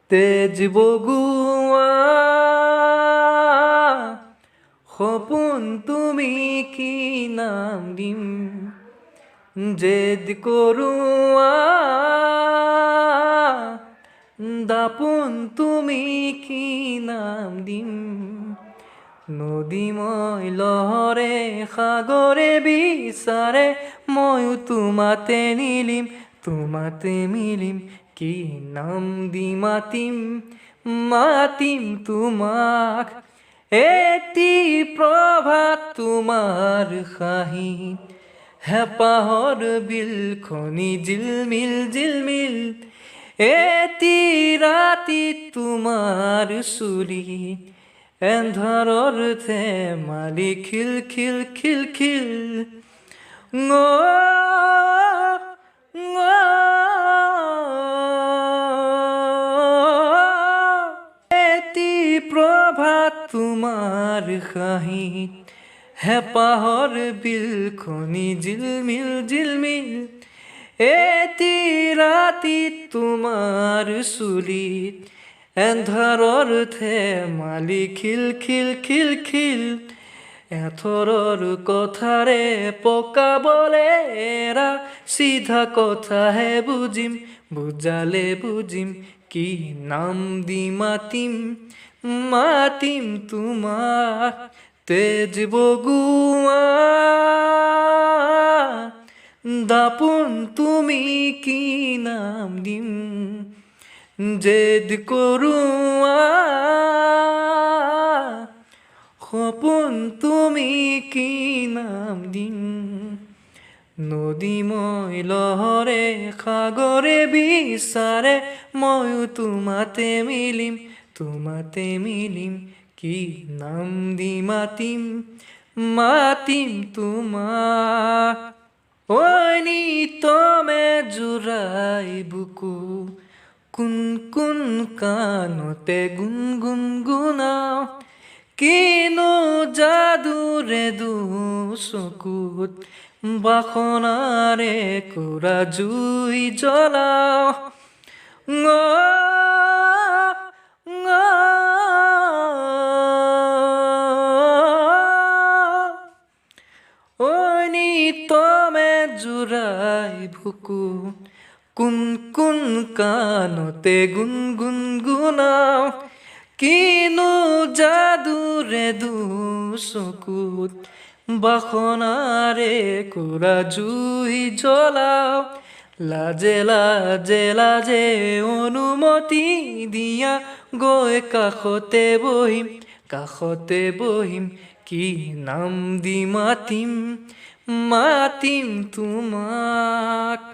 তেজ বগুৱা সপোন তুমি কি নাম দিম জেদ কৰোৱা দাপোন তুমি কি নাম দিম নদীময় লহৰে সাগৰে বিচাৰে ময়ো তোমাতে মিলিম কি নাম দি মাতিম তোমাক এটি প্ৰভাত তোমাৰ হাঁহি হেঁপাহৰ বিলখনি জিলমিল এটি ৰাতি তোমাৰ চুলি এন্ধাৰৰ ধেমালি খিল এটি প্ৰভাত তোমাৰ হাঁহি হেঁপাহৰ বিলখনি জিলমিল এটি ৰাতি তোমাৰ চুলিত এন্ধাৰৰ ধেমালি খিল এথৰৰ কথাৰে পকাবলে এৰা চিধা কথাহে বুজালে বুজিম কি নাম দি মাতিম তোমাক তেজ বগুৱা দাপোন তুমি কি নাম দিম জেদ কৰোৱা সপোন তুমি কি নাম দিম নদীময় লহৰে সাগৰে বিচাৰে ময়ো তোমাতে মিলিম কি নাম দি মাতিম তোমাক ঐ নিতমে জোৰাই বুকু কোন কাণতে গুণগুণাও কিনো যাদুৰে চকুত বাসনাৰে কৰা জুই জ্বলাও ঐ নিতমে জোৰাই বুকু কোন কাণতে গুণগুণাও কিনো যাদুৰে চকুত বাসনাৰে কৰা জুই জ্বলাও লাজে অনুমতি দিয়া গৈ কাষতে বহিম কি নাম দি মাতিম তোমাক।